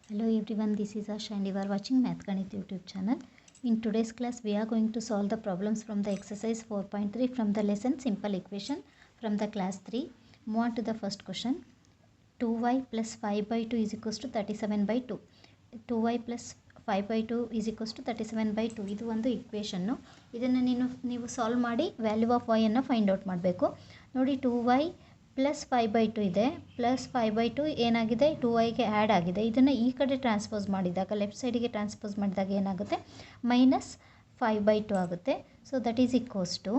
Hello everyone, this is Asha and you are watching Math Ganit YouTube channel. In today's class, we are going to solve the problems from the exercise 4.3 from the lesson Simple Equation from the class 3. Move on to the first question. 2y plus 5 by 2 is equals to 37 by 2. 2y plus 5 by 2 is equals to 37 by 2. ಇದು ಒಂದು ಇಕ್ವೇಷನ್ನು. ಇದನ್ನು ನೀವು solve ಮಾಡಿ value of y ಅನ್ನು find out ಮಾಡಬೇಕು. ನೋಡಿ 2y plus 5 by 2 ಇದೆ. Plus 5 by 2 ಏನಾಗಿದೆ, 2yಗೆ ಆ್ಯಡ್ ಆಗಿದೆ. ಇದನ್ನು ಈ ಕಡೆ ಟ್ರಾನ್ಸ್ಪೋಸ್ ಮಾಡಿದಾಗ, ಲೆಫ್ಟ್ ಸೈಡಿಗೆ ಟ್ರಾನ್ಸ್ಪೋಸ್ ಮಾಡಿದಾಗ ಏನಾಗುತ್ತೆ, ಮೈನಸ್ 5 ಬೈ 2 ಆಗುತ್ತೆ. So that is equals to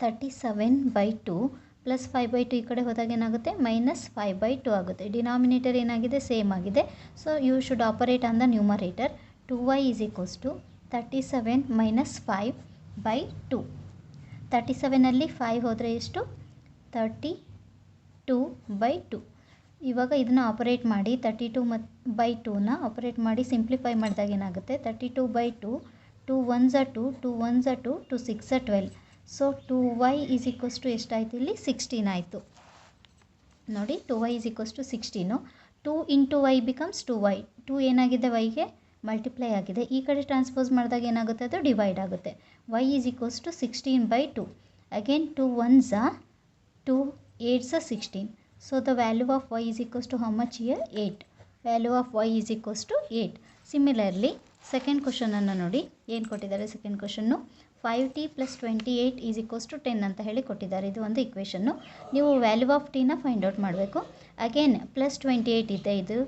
37 by 2 plus 5 by 2 ಈ ಕಡೆ ಹೋದಾಗ ಏನಾಗುತ್ತೆ, ಮೈನಸ್ 5 ಬೈ 2 ಆಗುತ್ತೆ. ಡಿನಾಮಿನೇಟರ್ ಏನಾಗಿದೆ, ಸೇಮ್ ಆಗಿದೆ. So you should operate on the numerator. 2y is equals to 37 minus 5 by 2. 37ಅಲ್ಲಿ 5 ಹೋದರೆ ಎಷ್ಟು, 32 ಬೈ 2. ಇವಾಗ ಇದನ್ನು ಆಪರೇಟ್ ಮಾಡಿ 32 ಬೈ 2ನ ಆಪರೇಟ್ ಮಾಡಿ ಸಿಂಪ್ಲಿಫೈ ಮಾಡಿದಾಗ ಏನಾಗುತ್ತೆ, 32 by 2, 2 1s 2, 2 1s 2, 2 6 12. So 2y is equals to ಎಷ್ಟಾಯಿತು, ಇಲ್ಲಿ 16 ಆಯಿತು. ನೋಡಿ 2y is equals to 16. 2 into y becomes 2y. 2 ಏನಾಗಿದೆ, yಗೆ ಮಲ್ಟಿಪ್ಲೈ ಆಗಿದೆ. ಈ ಕಡೆ ಟ್ರಾನ್ಸ್ಪೋಸ್ ಮಾಡಿದಾಗ ಏನಾಗುತ್ತೆ, ಅದು ಡಿವೈಡ್ ಆಗುತ್ತೆ. y is equals to 16 by 2. Again 2 1s 2 8s 16. So the value of y is equals to how much here, 8. Value of y is equals to 8. Similarly second question ಅನ್ನು ನೋಡಿ, ಏನು ಕೊಟ್ಟಿದ್ದಾರೆ second question, 5t plus 28 is equals to 10 ಅಂತ ಹೇಳಿ ಕೊಟ್ಟಿದ್ದಾರೆ. ಇದು ಒಂದು ಇಕ್ವೇಷನ್ನು. ನೀವು ವ್ಯಾಲ್ಯೂ ಆಫ್ ಟಿನ ಫೈಂಡ್ ಔಟ್ ಮಾಡಬೇಕು. ಅಗೇನ್ ಪ್ಲಸ್ 28 ಇದೆ, ಇದು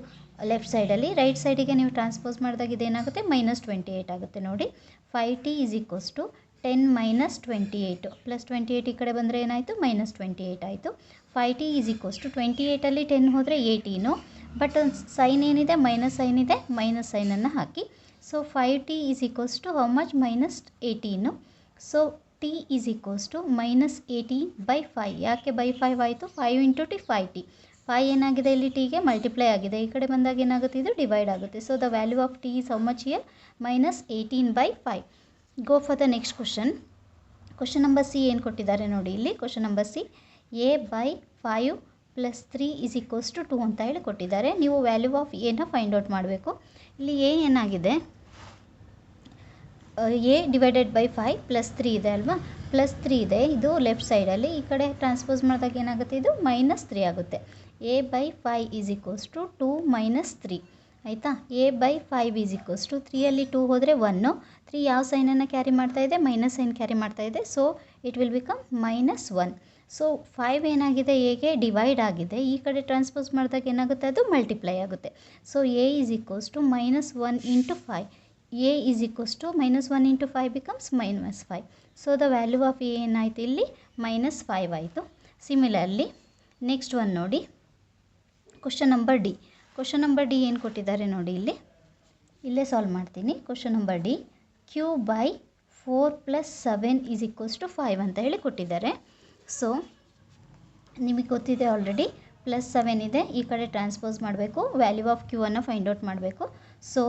ಲೆಫ್ಟ್ ಸೈಡಲ್ಲಿ. ರೈಟ್ ಸೈಡಿಗೆ ನೀವು ಟ್ರಾನ್ಸ್ಪೋಸ್ ಮಾಡಿದಾಗ ಇದೇನಾಗುತ್ತೆ, ಮೈನಸ್ 28 ಆಗುತ್ತೆ. ನೋಡಿ 5t is equals to 10 minus 28 plus 28 ಈ ಕಡೆ ಬಂದರೆ ಏನಾಯಿತು, ಮೈನಸ್ 28 ಆಯಿತು. 5t ಈಸ್ ಈಕ್ವಲ್ಸ್ ಟು 28ಅಲ್ಲಿ 10 ಹೋದರೆ 18, ಬಟ್ ಸೈನ್ ಏನಿದೆ, ಮೈನಸ್ ಸೈನ್ ಇದೆ, ಮೈನಸ್ ಸೈನನ್ನು ಹಾಕಿ. So 5t is equals to how much, minus 18. So t is equals to minus 18 by 5. ಯಾಕೆ ಬೈ 5 ಆಯಿತು, 5 ಇಂಟು ಟಿ 5t. 5 ಏನಾಗಿದೆ, ಇಲ್ಲಿ ಟಿಗೆ ಮಲ್ಟಿಪ್ಲೈ ಆಗಿದೆ. ಈ ಕಡೆ ಬಂದಾಗ ಏನಾಗುತ್ತೆ, ಇದು ಡಿವೈಡ್ ಆಗುತ್ತೆ. So the value of t is how much here, minus 18 by 5. Go for the next question. Question number C ಏನು ಕೊಟ್ಟಿದ್ದಾರೆ ನೋಡಿ ಇಲ್ಲಿ. Question number C, a by 5 plus 3 is equals to 2 ಅಂತ ಹೇಳಿ ಕೊಟ್ಟಿದ್ದಾರೆ. ನೀವು value of a find out ಮಾಡಬೇಕು. ಇಲ್ಲಿ ಎ ಏನಾಗಿದೆ, ಎ ಡಿವೈಡೆಡ್ ಬೈ 5 ಪ್ಲಸ್ 3 ಇದೆ ಅಲ್ವಾ, ಪ್ಲಸ್ 3 ಇದೆ. ಇದು ಲೆಫ್ಟ್ ಸೈಡಲ್ಲಿ. ಈ ಕಡೆ ಟ್ರಾನ್ಸ್ಪೋಸ್ ಮಾಡಿದಾಗ ಏನಾಗುತ್ತೆ, ಇದು ಮೈನಸ್ 3 ಆಗುತ್ತೆ. A by 5 is equals to 2 minus 3 ಆಯಿತಾ. A by 5 is equals to 3ಅಲ್ಲಿ 2 ಹೋದರೆ 1. 3 ಯಾವ ಸೈನನ್ನು ಕ್ಯಾರಿ ಮಾಡ್ತಾ ಇದೆ, ಮೈನಸ್ ಸೈನ್ ಕ್ಯಾರಿ ಮಾಡ್ತಾ ಇದೆ. So it will become minus 1. So 5 ಏನಾಗಿದೆ, ಎಗೆ ಡಿವೈಡ್ ಆಗಿದೆ. ಈ ಕಡೆ ಟ್ರಾನ್ಸ್ಪೋಸ್ ಮಾಡಿದಾಗ ಏನಾಗುತ್ತೆ, ಅದು ಮಲ್ಟಿಪ್ಲೈ ಆಗುತ್ತೆ. So a is equals to minus 1 into 5. A is equals to minus 1 into 5 becomes minus 5. So the value of a ಏನಾಯಿತು, ಇಲ್ಲಿ ಮೈನಸ್ 5 ಆಯಿತು. ಸಿಮಿಲರ್ಲಿ ನೆಕ್ಸ್ಟ್ ಒನ್ ನೋಡಿ, question number D. Question number D ಏನು ಕೊಟ್ಟಿದ್ದಾರೆ ನೋಡಿ ಇಲ್ಲಿ, ಇಲ್ಲೇ ಸಾಲ್ವ್ ಮಾಡ್ತೀನಿ. Question number D, q by 4 plus 7 is equals to 5 ಅಂತ ಹೇಳಿ ಕೊಟ್ಟಿದ್ದಾರೆ. ಸೊ ನಿಮಗೆ ಗೊತ್ತಿದೆ ಆಲ್ರೆಡಿ, ಪ್ಲಸ್ 7 ಇದೆ, ಈ ಕಡೆ ಟ್ರಾನ್ಸ್ಪೋಸ್ ಮಾಡಬೇಕು, ವ್ಯಾಲ್ಯೂ ಆಫ್ ಕ್ಯೂ ಅನ್ನು ಫೈಂಡ್ ಔಟ್ ಮಾಡಬೇಕು. So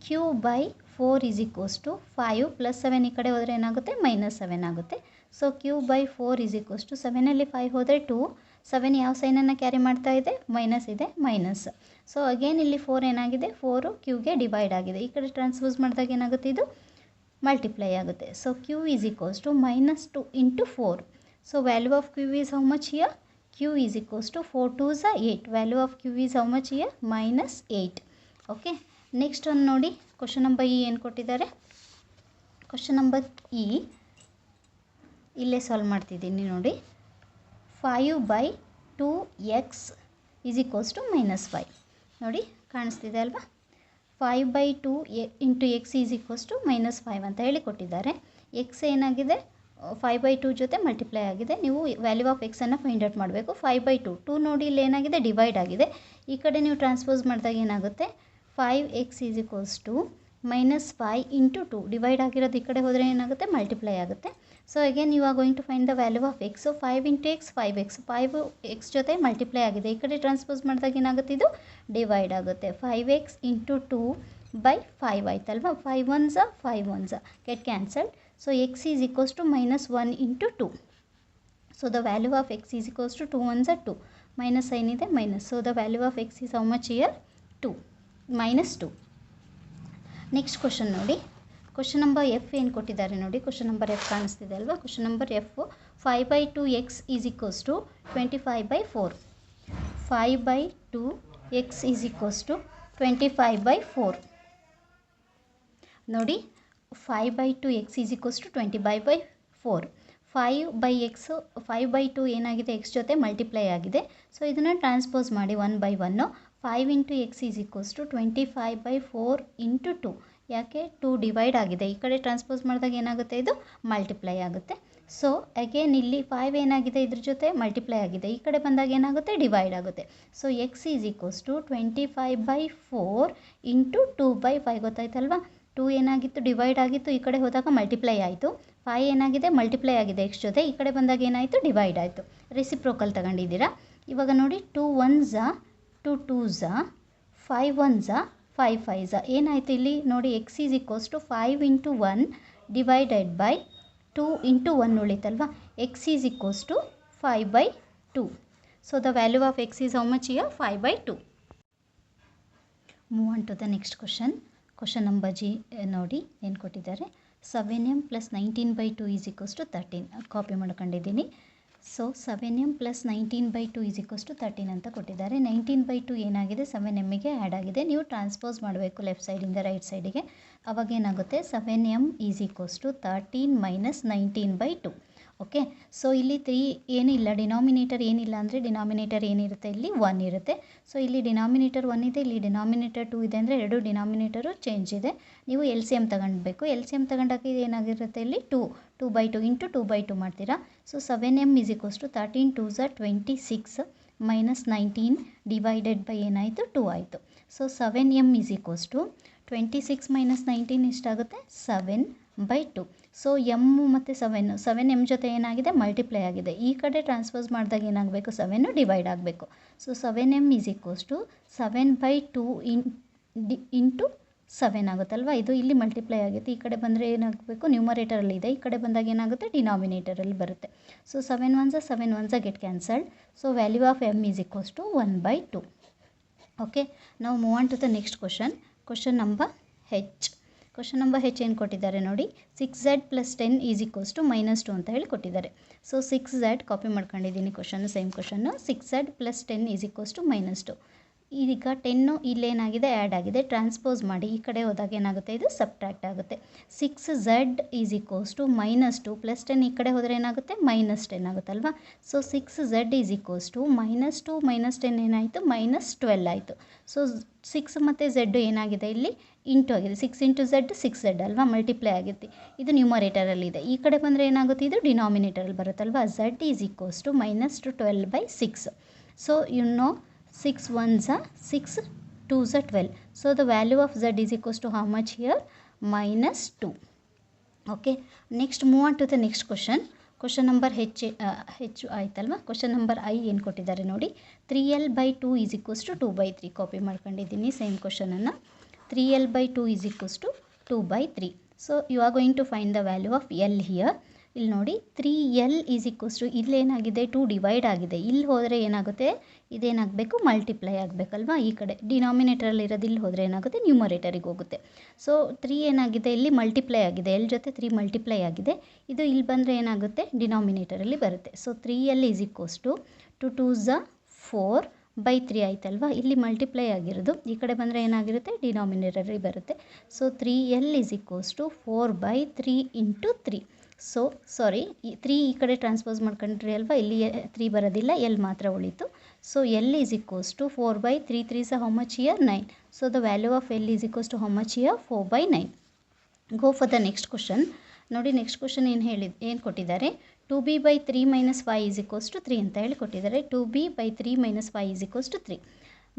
Q by 4 is equals to 5 plus 7 ಈ ಕಡೆ ಹೋದರೆ ಏನಾಗುತ್ತೆ, ಮೈನಸ್ 7 ಆಗುತ್ತೆ. So Q by 4 is equals to 7ಅಲ್ಲಿ 5 ಹೋದರೆ 2. 7 ಯಾವ ಸೈನನ್ನು ಕ್ಯಾರಿ ಮಾಡ್ತಾ ಇದೆ, ಮೈನಸ್ ಇದೆ, ಮೈನಸ್. ಸೊ ಅಗೇನ್ ಇಲ್ಲಿ 4 ಏನಾಗಿದೆ, 4 ಕ್ಯೂಗೆ ಡಿವೈಡ್ ಆಗಿದೆ. ಈ ಕಡೆ ಟ್ರಾನ್ಸ್ಪೋಸ್ ಮಾಡಿದಾಗ ಏನಾಗುತ್ತೆ, ಇದು ಮಲ್ಟಿಪ್ಲೈ ಆಗುತ್ತೆ. So q is equals to minus 2 into 4. So value of q is how much here, q is equals to 4 2s 8. Value of q is how much here, minus 8. Okay, next ಒಂದು ನೋಡಿ, question number E ಏನು ಕೊಟ್ಟಿದ್ದಾರೆ. Question number E ಇಲ್ಲೇ solve ಮಾಡ್ತಿದ್ದೀನಿ ನೋಡಿ. 5 by 2x is equals to minus 5. ನೋಡಿ ಕಾಣಿಸ್ತಿದೆ ಅಲ್ವಾ. 5 by 2 into x is equals to minus 5 ಅಂತ ಹೇಳಿ ಕೊಟ್ಟಿದ್ದಾರೆ. ಎಕ್ಸ್ ಏನಾಗಿದೆ, 5 ಬೈ 2 ಜೊತೆ ಮಲ್ಟಿಪ್ಲೈ ಆಗಿದೆ. ನೀವು ವ್ಯಾಲ್ಯೂ ಆಫ್ ಎಕ್ಸನ್ನು ಫೈಂಡ್ ಔಟ್ ಮಾಡಬೇಕು. 5 ಬೈ 2 ನೋಡಿ ಇಲ್ಲಿ ಏನಾಗಿದೆ, ಡಿವೈಡ್ ಆಗಿದೆ. ಈ ಕಡೆ ನೀವು ಟ್ರಾನ್ಸ್ಪೋಸ್ ಮಾಡಿದಾಗ ಏನಾಗುತ್ತೆ, 5x is equals to minus 5 into 2. Divide ಆಗಿರೋದು ಈ ಕಡೆ ಹೋದರೆ ಏನಾಗುತ್ತೆ, ಮಲ್ಟಿಪ್ಲೈ ಆಗುತ್ತೆ. So again you are going to find the value of x. 5 into x 5x, 5x ಜೊತೆ ಮಲ್ಟಿಪ್ಲೈ ಆಗಿದೆ. ಈ ಕಡೆ ಟ್ರಾನ್ಸ್ಪೋಸ್ ಮಾಡಿದಾಗ ಏನಾಗುತ್ತೆ, ಇದು ಡಿವೈಡ್ ಆಗುತ್ತೆ. 5x ಇಂಟು 2 ಬೈ 5 ಆಯ್ತಲ್ವಾ. 5 1s 5 1s get cancelled. So x is equals to minus 1 into 2. So the value of x is equals to 2 1s 2. Minus sign ಇದೆ, minus. So the value of x is how much here, 2 -2. Next question ನೋಡಿ, question number F ಏನು ಕೊಟ್ಟಿದ್ದಾರೆ ನೋಡಿ. Question number F ಕಾಣಿಸ್ತಿದೆ ಅಲ್ವಾ. Question number F 5/2x is equals to 25/4. 5/2x is equals to 25/4 ನೋಡಿ. 5/2x is equals to 25/4. 5/2 ಏನಾಗಿದೆ, X ಜೊತೆ multiply ಆಗಿದೆ. ಸೊ ಇದನ್ನು ಟ್ರಾನ್ಸ್ಪೋಸ್ ಮಾಡಿ 1/1. 5 × x ಈಸ್ ಈಕ್ವಲ್ಸ್ ಟು 25/4 × 2. ಯಾಕೆ 2 ಡಿವೈಡ್ ಆಗಿದೆ, ಈ ಕಡೆ ಟ್ರಾನ್ಸ್ಪೋಸ್ ಮಾಡಿದಾಗ ಏನಾಗುತ್ತೆ, ಇದು ಮಲ್ಟಿಪ್ಲೈ ಆಗುತ್ತೆ. ಸೊ ಅಗೇನ್ ಇಲ್ಲಿ 5 ಏನಾಗಿದೆ, ಇದ್ರ ಜೊತೆ ಮಲ್ಟಿಪ್ಲೈ ಆಗಿದೆ, ಈ ಕಡೆ ಬಂದಾಗ ಏನಾಗುತ್ತೆ, ಡಿವೈಡ್ ಆಗುತ್ತೆ. So x is equals to 25/4 × 2/5 ಗೊತ್ತಾಯ್ತಲ್ವಾ. 2 ಏನಾಗಿತ್ತು, ಡಿವೈಡ್ ಆಗಿತ್ತು, ಈ ಕಡೆ ಹೋದಾಗ ಮಲ್ಟಿಪ್ಲೈ ಆಯಿತು. 5 ಏನಾಗಿದೆ, ಮಲ್ಟಿಪ್ಲೈ ಆಗಿದೆ ಎಕ್ಸ್ ಜೊತೆ, ಈ ಕಡೆ ಬಂದಾಗ ಏನಾಯಿತು, ಡಿವೈಡ್ ಆಯಿತು. ರೆಸಿಪ್ರೋಕಲ್ ತಗೊಂಡಿದ್ದೀರಾ. ಇವಾಗ ನೋಡಿ 2 1s 2 2s 5 1s 5 5s ಏನಾಯಿತು ಇಲ್ಲಿ ನೋಡಿ. x is equals to 5 × 1 divided by 2 × 1 ಉಳಿತಲ್ವಾ. x is equals to 5/2. So the value of x is how much here, 5/2. Move on to the next question. Question number G ನೋಡಿ ಏನು ಕೊಟ್ಟಿದ್ದಾರೆ. 7m + 19/2 is equals to 13. Copy ಮಾಡ್ಕೊಂಡಿದ್ದೀನಿ. So 7m + 19/2 is equals to 13 ಅಂತ ಕೊಟ್ಟಿದ್ದಾರೆ. 19/2 ಏನಾಗಿದೆ, 7mಗೆ add ಆಗಿದೆ. ನೀವು transpose ಮಾಡಬೇಕು ಲೆಫ್ಟ್ ಸೈಡಿಂದ ರೈಟ್ ಸೈಡಿಗೆ. ಅವಾಗ ಏನಾಗುತ್ತೆ, 7m is equals to 13 - 19/2. Okay. So ಇಲ್ಲಿ 3 ಏನಿಲ್ಲ, ಡಿನಾಮಿನೇಟರ್ ಏನಿಲ್ಲ ಅಂದರೆ ಡಿನಾಮಿನೇಟರ್ ಏನಿರುತ್ತೆ, ಇಲ್ಲಿ 1 ಇರುತ್ತೆ. ಸೊ ಇಲ್ಲಿ ಡಿನಾಮಿನೇಟರ್ 1 ಇದೆ, ಇಲ್ಲಿ ಡಿನಾಮಿನೇಟರ್ 2 ಇದೆ ಅಂದರೆ ಎರಡು ಡಿನಾಮಿನೇಟರು ಚೇಂಜ್ ಇದೆ. ನೀವು ಎಲ್ ಸಿ ಎಮ್ ತಗೊಳ್ಬೇಕು. ಎಲ್ ಸಿ ಎಮ್ ತಗೊಂಡಾಗ ಇದು ಏನಾಗಿರುತ್ತೆ, ಇಲ್ಲಿ 2/2 × 2/2 ಮಾಡ್ತೀರಾ. So 7m is equals to 13 2s 26 -19 divided by ಏನಾಯಿತು, 2 ಆಯಿತು. So 7m is equals to 26 - 19 ಎಷ್ಟಾಗುತ್ತೆ, 7/2. ಸೊ ಎಮ್ಮು ಮತ್ತು 7m ಜೊತೆ ಏನಾಗಿದೆ, ಮಲ್ಟಿಪ್ಲೈ ಆಗಿದೆ. ಈ ಕಡೆ ಟ್ರಾನ್ಸ್ಪೋಸ್ ಮಾಡಿದಾಗ ಏನಾಗಬೇಕು, 7 ಡಿವೈಡ್ ಆಗಬೇಕು. So 7m is equals to 7/2 × 7 ಆಗುತ್ತಲ್ವ. ಇದು ಇಲ್ಲಿ ಮಲ್ಟಿಪ್ಲೈ ಆಗುತ್ತೆ. ಈ ಕಡೆ ಬಂದರೆ ಏನಾಗಬೇಕು, ನ್ಯೂಮರೇಟರಲ್ಲಿ ಇದೆ, ಈ ಕಡೆ ಬಂದಾಗ ಏನಾಗುತ್ತೆ, ಡಿನಾಮಿನೇಟರಲ್ಲಿ ಬರುತ್ತೆ. So 7 1s 7 1s get cancelled. So value of m is equals to 1/2. Okay. ನಾವು move on to the next question. Question number H. Question number H ಏನು ಕೊಟ್ಟಿದ್ದಾರೆ ನೋಡಿ. 6z + 10 ಈಸ್ ಈಕ್ವಲ್ಸ್ ಟು -2 ಅಂತ ಹೇಳಿ ಕೊಟ್ಟಿದ್ದಾರೆ. ಸೊ 6z ಕಾಪಿ ಮಾಡ್ಕೊಂಡಿದ್ದೀನಿ. Question same question. 6z + 10 is equals to -2. ಈಗ 10 ಇಲ್ಲೇನಾಗಿದೆ, add ಆಗಿದೆ. ಟ್ರಾನ್ಸ್ಪೋಸ್ ಮಾಡಿ ಈ ಕಡೆ ಹೋದಾಗ ಏನಾಗುತ್ತೆ, ಇದು ಸಬ್ಟ್ರ್ಯಾಕ್ಟ್ ಆಗುತ್ತೆ. 6z ಈಸ್ ಈಕ್ವಲ್ಸ್ ಟು -2 + 10 ಈ ಕಡೆ ಹೋದರೆ ಏನಾಗುತ್ತೆ, -10 ಆಗುತ್ತಲ್ವಾ. So 6z is equals to -2 - 10 ಏನಾಯಿತು, -12 ಆಯಿತು. ಸೊ 6 ಮತ್ತು z ಏನಾಗಿದೆ, ಇಲ್ಲಿ ಇಂಟು ಆಗಿದೆ. 6 × z 6z ಅಲ್ವಾ, ಮಲ್ಟಿಪ್ಲೈ ಆಗುತ್ತೆ. ಇದು ನ್ಯೂಮರೇಟರಲ್ಲಿದೆ. ಈ ಕಡೆ ಬಂದರೆ ಏನಾಗುತ್ತೆ, ಇದು ಡಿನಾಮಿನೇಟರಲ್ಲಿ ಬರುತ್ತಲ್ವಾ. z is equals to -12/6. So 6 1s 6 2s 12. So the value of z is equals to how much here, -2. Okay. Next move on to the next question. Question number ಹೆಚ್ಚು ಆಯ್ತಲ್ವಾ. ಕ್ವಶನ್ ನಂಬರ್ ಐ ಏನು ಕೊಟ್ಟಿದ್ದಾರೆ ನೋಡಿ. 3l/2 is equals to 2/3. Copy ಮಾಡ್ಕೊಂಡಿದ್ದೀನಿ same ಕ್ವಶನನ್ನು. 3l/2 is equals to 2/3. So you are going to find the value of L here. ಇಲ್ಲಿ ನೋಡಿ 3l is equals to, ಇಲ್ಲೇನಾಗಿದೆ 2 ಡಿವೈಡ್ ಆಗಿದೆ. ಇಲ್ಲಿ ಹೋದರೆ ಏನಾಗುತ್ತೆ, ಇದೇನಾಗಬೇಕು, ಮಲ್ಟಿಪ್ಲೈ ಆಗಬೇಕಲ್ವಾ. ಈ ಕಡೆ ಡಿನಾಮಿನೇಟರಲ್ಲಿ ಇರೋದು ಇಲ್ಲಿ ಹೋದರೆ ಏನಾಗುತ್ತೆ, ನ್ಯೂಮರೇಟರಿಗೆ ಹೋಗುತ್ತೆ. ಸೊ 3 ಏನಾಗಿದೆ, ಇಲ್ಲಿ ಮಲ್ಟಿಪ್ಲೈ ಆಗಿದೆ. ಎಲ್ ಜೊತೆ 3 ಮಲ್ಟಿಪ್ಲೈ ಆಗಿದೆ. ಇದು ಇಲ್ಲಿ ಬಂದರೆ ಏನಾಗುತ್ತೆ, ಡಿನಾಮಿನೇಟರಲ್ಲಿ ಬರುತ್ತೆ. So 3l is equals to 2 2s 4/3 ಆಯ್ತಲ್ವಾ. ಇಲ್ಲಿ ಮಲ್ಟಿಪ್ಲೈ ಆಗಿರೋದು ಈ ಕಡೆ ಬಂದರೆ ಏನಾಗಿರುತ್ತೆ, ಡಿನಾಮಿನೇಟರಲ್ಲಿ ಬರುತ್ತೆ. So 3l is equals to 4/3 × 3. So sorry, 3 ಈ ಕಡೆ ಟ್ರಾನ್ಸ್ಪೋಸ್ ಮಾಡ್ಕೊಂಡ್ರಿ ಅಲ್ವಾ, ಇಲ್ಲಿ 3 ಬರೋದಿಲ್ಲ, ಎಲ್ ಮಾತ್ರ ಉಳಿತು. So l is equals to 4/3 3s how much here, 9. So the value of l is equals to how much here, 4/9. Go for the next question. ನೋಡಿ next question ಏನು ಕೊಟ್ಟಿದ್ದಾರೆ. 2b/3 - 5 ಈಸ್ ಈಕ್ವಲ್ಸ್ ಟು 3 ಅಂತ ಹೇಳಿ ಕೊಟ್ಟಿದ್ದಾರೆ. 2b/3 - 5 is equals to 3.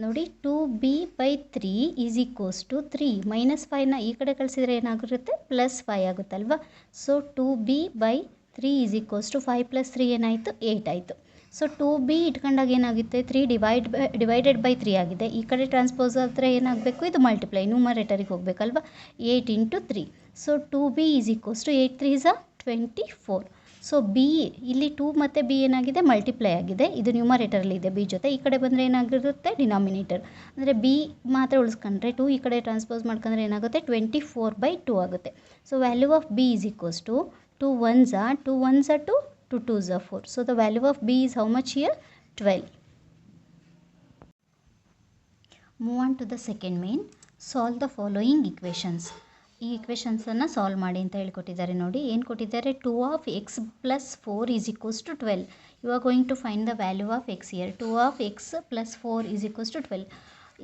ನೋಡಿ 2b/3 is equals to 3. -5ನ ಈ ಕಡೆ ಕಳಿಸಿದರೆ ಏನಾಗಿರುತ್ತೆ, +5 ಆಗುತ್ತಲ್ವಾ. So 2b/3 is equals to 5 + 3 ಏನಾಯಿತು, 8 ಆಯಿತು. ಸೊ 2b ಇಟ್ಕೊಂಡಾಗ ಏನಾಗುತ್ತೆ, 3 ಡಿವೈಡೆಡ್ ಬೈ 3 ಆಗಿದೆ. ಈ ಕಡೆ ಟ್ರಾನ್ಸ್ಪೋಸ್ ಆದರೆ ಏನಾಗಬೇಕು, ಇದು ಮಲ್ಟಿಪ್ಲೈ ನ್ಯೂಮರೇಟರಿಗೆ ಹೋಗಬೇಕಲ್ವಾ. 8 × 3. So 2b is equals to 8 3s 24. ಸೊ ಬಿ ಇಲ್ಲಿ 2 ಮತ್ತು ಬಿ ಏನಾಗಿದೆ ಮಲ್ಟಿಪ್ಲೈ ಆಗಿದೆ, ಇದು ನ್ಯೂಮರೇಟರಲ್ಲಿ ಇದೆ ಬಿ ಜೊತೆ. ಈ ಕಡೆ ಬಂದರೆ ಏನಾಗಿರುತ್ತೆ ಡಿನಾಮಿನೇಟರ್, ಅಂದರೆ ಬಿ ಮಾತ್ರ ಉಳಿಸ್ಕೊಂಡ್ರೆ 2 ಈ ಕಡೆ ಟ್ರಾನ್ಸ್ಪೋಸ್ ಮಾಡ್ಕೊಂಡ್ರೆ ಏನಾಗುತ್ತೆ 24/2 ಆಗುತ್ತೆ. So value of b is equals to 2 1s 2 1s 2, 2 2s 4. So the value of b is how much here 12. Move on to the second main. Solve the following equations. ಈ ಇಕ್ವೇಷನ್ಸನ್ನು solve ಮಾಡಿ ಅಂತ ಹೇಳ್ಕೊಟ್ಟಿದ್ದಾರೆ. ನೋಡಿ ಏನು ಕೊಟ್ಟಿದ್ದಾರೆ, 2 of x plus 4 is equals to 12. You are going to find the value of x here. 2 of x plus 4 is equals to 12.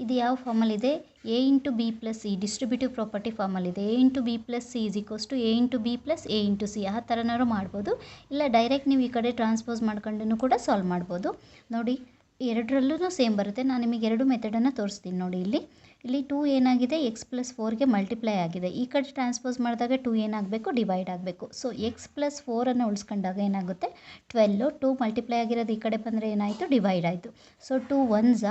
ಇದು ಯಾವ ಫಾರ್ಮಲ್ಲಿದೆ, a into B plus C distributive property ಫಾರ್ಮಲ್ಲಿದೆ. a into B plus C is equals to a into B plus a into C. ಆ ಥರನಾದ್ರು ಮಾಡ್ಬೋದು, ಇಲ್ಲ direct ನೀವು ಈ ಕಡೆ ಟ್ರಾನ್ಸ್ಪೋಸ್ ಮಾಡ್ಕೊಂಡು ಕೂಡ ಸಾಲ್ವ್ ಮಾಡ್ಬೋದು. ನೋಡಿ ಎರಡರಲ್ಲೂ ಸೇಮ್ ಬರುತ್ತೆ. ನಾನು ನಿಮಗೆ ಎರಡು ಮೆಥಡನ್ನು ತೋರಿಸ್ತೀನಿ. ನೋಡಿ ಇಲ್ಲಿ 2 ಏನಾಗಿದೆ ಎಕ್ಸ್ ಪ್ಲಸ್ 4ಗೆ ಮಲ್ಟಿಪ್ಲೈ ಆಗಿದೆ. ಈ ಕಡೆ ಟ್ರಾನ್ಸ್ಪೋಸ್ ಮಾಡಿದಾಗ 2 ಏನಾಗಬೇಕು ಡಿವೈಡ್ ಆಗಬೇಕು. ಸೊ ಎಕ್ಸ್ ಪ್ಲಸ್ 4ಅನ್ನು ಉಳಿಸ್ಕೊಂಡಾಗ ಏನಾಗುತ್ತೆ 12. 2 ಮಲ್ಟಿಪ್ಲೈ ಆಗಿರೋದು ಈ ಕಡೆ ಬಂದರೆ ಏನಾಯಿತು ಡಿವೈಡ್ ಆಯಿತು. So 2 1s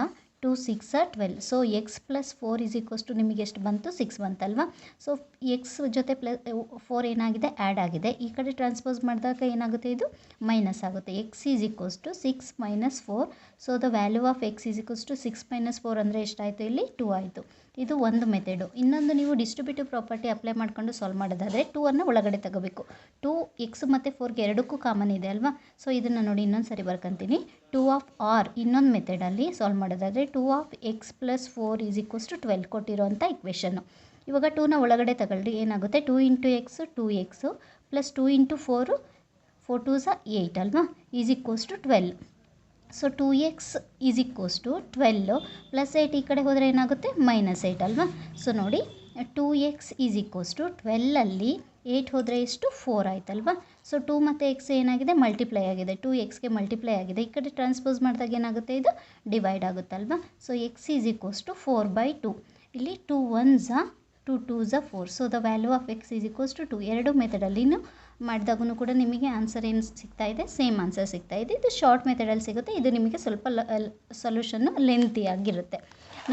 2 6 12. So x plus 4 is equals to ನಿಮಗೆ ಎಷ್ಟು ಬಂತು 6 ಬಂತಲ್ವಾ. ಸೊ ಎಕ್ಸ್ ಜೊತೆ ಪ್ಲಸ್ 4 ಏನಾಗಿದೆ ಆ್ಯಡ್ ಆಗಿದೆ. ಈ ಕಡೆ ಟ್ರಾನ್ಸ್ಪೋಸ್ ಮಾಡಿದಾಗ ಏನಾಗುತ್ತೆ ಇದು ಮೈನಸ್ ಆಗುತ್ತೆ. X is equals to 6 - 4. So the value of x is equals to 6 - 4 ಅಂದರೆ ಎಷ್ಟಾಯಿತು ಇಲ್ಲಿ 2 ಆಯಿತು. ಇದು ಒಂದು ಮೆಥಡು. ಇನ್ನೊಂದು ನೀವು ಡಿಸ್ಟ್ರಿಬ್ಯೂಟಿವ್ ಪ್ರಾಪರ್ಟಿ ಅಪ್ಲೈ ಮಾಡ್ಕೊಂಡು ಸಾಲ್ವ್ ಮಾಡೋದಾದರೆ 2ಅನ್ನು ಒಳಗಡೆ ತಗೋಬೇಕು. 2 ಎಕ್ಸ್ ಮತ್ತು 4ಗೆ ಎರಡಕ್ಕೂ ಕಾಮನ್ ಇದೆ ಅಲ್ವಾ. ಸೊ ಇದನ್ನು ನೋಡಿ ಇನ್ನೊಂದು ಸರಿ ಬರ್ಕೊತೀನಿ. 2 ಆಫ್ ಆರ್ ಇನ್ನೊಂದು ಮೆಥಡಲ್ಲಿ ಸಾಲ್ವ್ ಮಾಡೋದಾದರೆ 2 of x plus 4 is equals to 12 ಕೊಟ್ಟಿರೋಂಥ ಇಕ್ವೇಷನ್ನು. ಇವಾಗ 2ನ ಒಳಗಡೆ ತಗೊಳ್ಳಿ, ಏನಾಗುತ್ತೆ 2 into X 2x plus 2 into 4 4 2s 8 ಅಲ್ವಾ is equals to 12. So 2x is equals to 12 plus 8 ಈ ಕಡೆ ಹೋದರೆ ಏನಾಗುತ್ತೆ -8 ಅಲ್ವಾ. ಸೊ ನೋಡಿ 2x ಈಸ್ ಈಕ್ವಲ್ಸ್ ಟು 12ಅಲ್ಲಿ 8 ಹೋದರೆ ಎಷ್ಟು 4 ಆಯ್ತಲ್ವಾ. ಸೊ 2 ಮತ್ತು ಎಕ್ಸ್ ಏನಾಗಿದೆ ಮಲ್ಟಿಪ್ಲೈ ಆಗಿದೆ, 2xಗೆ ಮಲ್ಟಿಪ್ಲೈ ಆಗಿದೆ. ಈ ಕಡೆ ಟ್ರಾನ್ಸ್ಪೋಸ್ ಮಾಡಿದಾಗ ಏನಾಗುತ್ತೆ ಇದು ಡಿವೈಡ್ ಆಗುತ್ತಲ್ವಾ. So x is equals to 4/2. ಇಲ್ಲಿ 2 1s 2 2s 4. So the value of x is equals to 2. ಎರಡು ಮೆಥಡಲ್ಲಿನೂ ಮಾಡಿದಾಗೂ ಕೂಡ ನಿಮಗೆ ಆನ್ಸರ್ ಏನು ಸಿಗ್ತಾ ಇದೆ, ಸೇಮ್ ಆನ್ಸರ್ ಸಿಗ್ತಾ ಇದೆ. ಇದು ಶಾರ್ಟ್ ಮೆಥಡಲ್ಲಿ ಸಿಗುತ್ತೆ. ಇದು ನಿಮಗೆ ಸ್ವಲ್ಪ ಸೊಲ್ಯೂಷನ್ನು ಲೆಂತಿ ಆಗಿರುತ್ತೆ.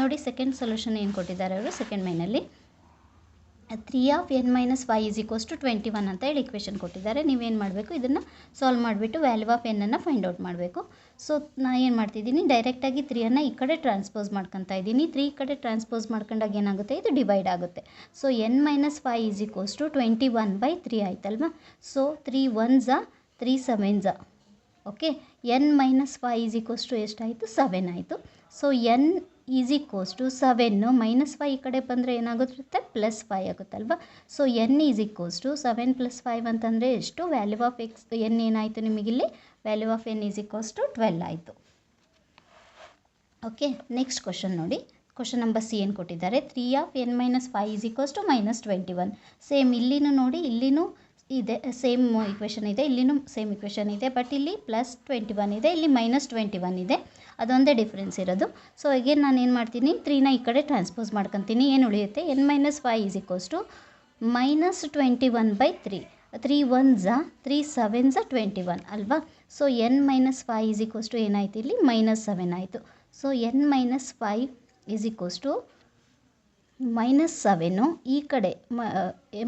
ನೋಡಿ ಸೆಕೆಂಡ್ ಸೊಲ್ಯೂಷನ್ ಏನು ಕೊಟ್ಟಿದ್ದಾರೆ ಅವರು second ಮೈನಲ್ಲಿ. 3 of n - 5 is equals to 21 ಅಂತ ಹೇಳಿ ಇಕ್ವೇಷನ್ ಕೊಟ್ಟಿದ್ದಾರೆ. ನೀವೇನು ಮಾಡಬೇಕು, ಇದನ್ನು ಸಾಲ್ವ್ ಮಾಡಿಬಿಟ್ಟು ವ್ಯಾಲ್ಯೂ ಆಫ್ ಎನ್ನನ್ನು ಫೈಂಡ್ ಔಟ್ ಮಾಡಬೇಕು. ಸೊ ನಾನು ಏನು ಮಾಡ್ತಿದ್ದೀನಿ, ಡೈರೆಕ್ಟಾಗಿ 3ಅನ್ನು ಈ ಕಡೆ ಟ್ರಾನ್ಸ್ಪೋಸ್ ಮಾಡ್ಕೊತಾ ಇದ್ದೀನಿ. 3 ಈ ಕಡೆ ಟ್ರಾನ್ಸ್ಪೋಸ್ ಮಾಡ್ಕೊಂಡಾಗ ಏನಾಗುತ್ತೆ ಇದು ಡಿವೈಡ್ ಆಗುತ್ತೆ. So n - 5 is equals to 21/3 ಆಯ್ತಲ್ವಾ. So 3 1s 3 7s okay. n - 5 is equals to ಎಷ್ಟಾಯಿತು 7 ಆಯಿತು. So n is equals to 7 -5 ಈ ಕಡೆ ಬಂದರೆ ಏನಾಗುತ್ತೆ +5 ಆಗುತ್ತಲ್ವ. So n is equals to 7 + 5 ಅಂತಂದರೆ ಎಷ್ಟು, ವ್ಯಾಲ್ಯೂ ಆಫ್ ಎಕ್ಸ್ n ಏನಾಯಿತು ನಿಮಗಿಲ್ಲಿ value of n is equals to 12 ಆಯಿತು. ಓಕೆ, ನೆಕ್ಸ್ಟ್ ಕ್ವಶನ್ ನೋಡಿ. ಕ್ವಶನ್ ನಂಬರ್ ಸಿ ಏನು ಕೊಟ್ಟಿದ್ದಾರೆ, 3 of n - 5 is equals to -21. Same ಇಲ್ಲಿನೂ ನೋಡಿ, ಇಲ್ಲಿನೂ ಇದೆ ಸೇಮ್ ಇಕ್ವೇಷನ್ ಇದೆ, ಇಲ್ಲಿನೂ ಸೇಮ್ ಇಕ್ವೇಷನ್ ಇದೆ. ಬಟ್ ಇಲ್ಲಿ +21 ಇದೆ, ಇಲ್ಲಿ -21 ಇದೆ. ಅದೊಂದೇ ಡಿಫ್ರೆನ್ಸ್ ಇರೋದು. ಸೊ ಅಗೇನ್ ನಾನು ಏನು ಮಾಡ್ತೀನಿ, 3ನ ಈ ಕಡೆ ಟ್ರಾನ್ಸ್ಪೋಸ್ ಮಾಡ್ಕೊತೀನಿ. ಏನು ಉಳಿಯುತ್ತೆ, n - 5 is equals to -21/3. 3 1s 3 7s 21 ಅಲ್ವಾ. So n - 5 is equals to ಏನಾಯ್ತು ಇಲ್ಲಿ -7 ಆಯಿತು. So n - 5 is equals to -7 ಈ ಕಡೆ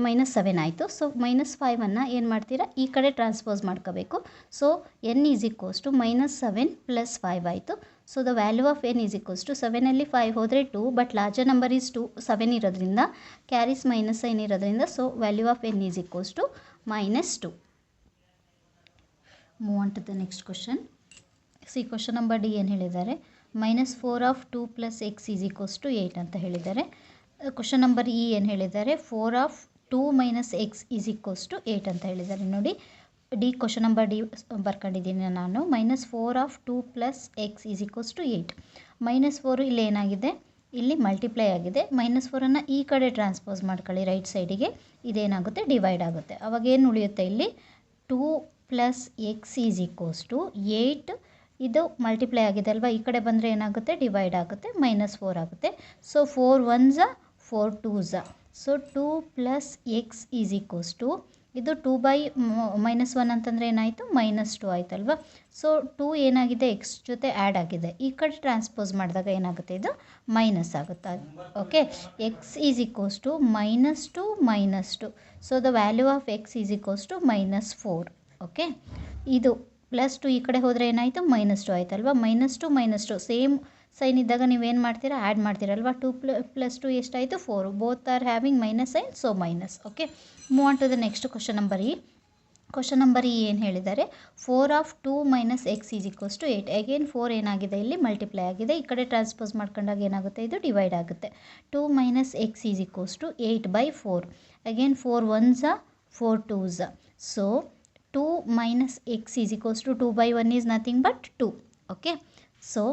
-7 ಆಯಿತು. ಸೊ -5ಅನ್ನು ಏನು ಮಾಡ್ತೀರಾ ಈ ಕಡೆ ಟ್ರಾನ್ಸ್ಪೋಸ್ ಮಾಡ್ಕೋಬೇಕು. So n is equals to -7 + 5 ಆಯಿತು. So the value of n is equals to 7ಅಲ್ಲಿ 5 ಹೋದರೆ 2, ಬಟ್ ಲಾರ್ಜರ್ ನಂಬರ್ ಈಸ್ 2 7 ಇರೋದ್ರಿಂದ ಕ್ಯಾರೀಸ್ ಮೈನಸ್ ಸೈನ್ ಇರೋದ್ರಿಂದ so value of n is equals to -2. Move on to the next question. See question number D ಏನು ಹೇಳಿದ್ದಾರೆ, -4 of 2 + x is equals to 8 ಅಂತ ಹೇಳಿದ್ದಾರೆ. Question number E ಏನು ಹೇಳಿದ್ದಾರೆ, 4 of 2 - x is equals to 8 ಅಂತ ಹೇಳಿದ್ದಾರೆ. ನೋಡಿ ಡಿ ಕ್ವಶನ್ ನಂಬರ್ ಡಿ ಬರ್ಕೊಂಡಿದ್ದೀನಿ ನಾನು. -4 of 2 + x is equals to 8. -4 ಇಲ್ಲಿ ಏನಾಗಿದೆ, ಇಲ್ಲಿ ಮಲ್ಟಿಪ್ಲೈ ಆಗಿದೆ. -4ಅನ್ನು ಈ ಕಡೆ ಟ್ರಾನ್ಸ್ಪೋಸ್ ಮಾಡ್ಕೊಳ್ಳಿ ರೈಟ್ ಸೈಡಿಗೆ, ಇದೇನಾಗುತ್ತೆ ಡಿವೈಡ್ ಆಗುತ್ತೆ. ಅವಾಗ ಏನು ಉಳಿಯುತ್ತೆ ಇಲ್ಲಿ 2 + x is equals to 8. ಇದು ಮಲ್ಟಿಪ್ಲೈ ಆಗಿದೆ ಅಲ್ವಾ, ಈ ಕಡೆ ಬಂದರೆ ಏನಾಗುತ್ತೆ ಡಿವೈಡ್ ಆಗುತ್ತೆ, -4 ಆಗುತ್ತೆ. So 4 1s 4 2s. So 2 + x is equals to ಇದು 2/-1 ಅಂತಂದರೆ ಏನಾಯಿತು -2 ಆಯ್ತಲ್ವ. ಸೊ 2 ಏನಾಗಿದೆ ಎಕ್ಸ್ ಜೊತೆ ಆ್ಯಡ್ ಆಗಿದೆ, ಈ ಕಡೆ ಟ್ರಾನ್ಸ್ಪೋಸ್ ಮಾಡಿದಾಗ ಏನಾಗುತ್ತೆ ಇದು ಮೈನಸ್ ಆಗುತ್ತೆ. Okay, x is equals to -2 -2. So the value of x is equals to -4. Okay, ಇದು +2 ಈ ಕಡೆ ಹೋದರೆ ಏನಾಯಿತು -2 ಆಯ್ತಲ್ವಾ. -2 ಸೇಮ್ ಸೈನ್ ಇದ್ದಾಗ ನೀವೇನು ಮಾಡ್ತೀರಾ, ಆ್ಯಡ್ ಮಾಡ್ತೀರಲ್ವಾ. 2 + 2 ಎಷ್ಟಾಯಿತು 4. Both are having minus sign, so minus. Okay, move on to the next question number E. Question number E ಏನು ಹೇಳಿದ್ದಾರೆ, 4 of 2 - x = 8. ಅಗೇನ್ 4 ಏನಾಗಿದೆ ಇಲ್ಲಿ ಮಲ್ಟಿಪ್ಲೈ ಆಗಿದೆ. ಈ ಕಡೆ ಟ್ರಾನ್ಸ್ಪೋಸ್ ಮಾಡ್ಕೊಂಡಾಗ ಏನಾಗುತ್ತೆ, ಇದು ಡಿವೈಡ್ ಆಗುತ್ತೆ. 2 - x = 8/4. Again 4 1s 4 2s. So 2 - x = 2/1 is nothing but 2. Okay, so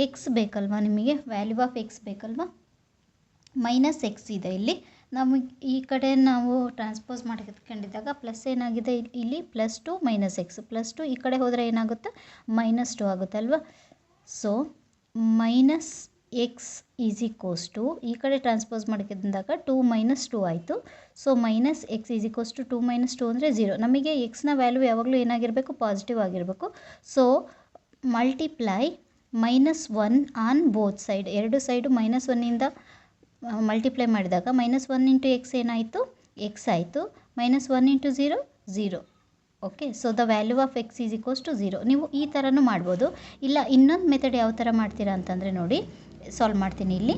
X ಬೇಕಲ್ವಾ ನಿಮಗೆ, ವ್ಯಾಲ್ಯೂ ಆಫ್ ಎಕ್ಸ್ ಬೇಕಲ್ವಾ. -x ಇದೆ ಇಲ್ಲಿ. ನಮಗೆ ಈ ಕಡೆ ನಾವು ಟ್ರಾನ್ಸ್ಪೋಸ್ ಮಾಡ್ಕೊಂಡಿದ್ದಾಗ ಪ್ಲಸ್ ಏನಾಗಿದೆ ಇಲ್ಲಿ +2 - x. +2 ಈ ಕಡೆ ಹೋದರೆ ಏನಾಗುತ್ತೆ, -2 ಆಗುತ್ತೆ ಅಲ್ವಾ. ಸೊ -x = ಈ ಕಡೆ ಟ್ರಾನ್ಸ್ಪೋಸ್ ಮಾಡ್ಕೊಂಡಿದ್ದಾಗ 2 - 2 ಆಯಿತು. ಸೊ -x = 2 - 2 ಅಂದರೆ 0. ನಮಗೆ ಎಕ್ಸ್ನ ವ್ಯಾಲ್ಯೂ ಯಾವಾಗಲೂ ಏನಾಗಿರಬೇಕು, ಪಾಸಿಟಿವ್ ಆಗಿರಬೇಕು. So multiply -1 on both side. ಎರಡು ಸೈಡು -1ಇಂದ ಮಲ್ಟಿಪ್ಲೈ ಮಾಡಿದಾಗ -1 × x ಏನಾಯಿತು, x ಆಯಿತು. -1 × 0 0. Okay, so the value of x = 0. ನೀವು ಈ ಥರನೂ ಮಾಡ್ಬೋದು. ಇಲ್ಲ ಇನ್ನೊಂದು ಮೆಥಡ್ ಯಾವ ಥರ ಮಾಡ್ತೀರಾ ಅಂತಂದರೆ ನೋಡಿ, ಸಾಲ್ವ್ ಮಾಡ್ತೀನಿ ಇಲ್ಲಿ.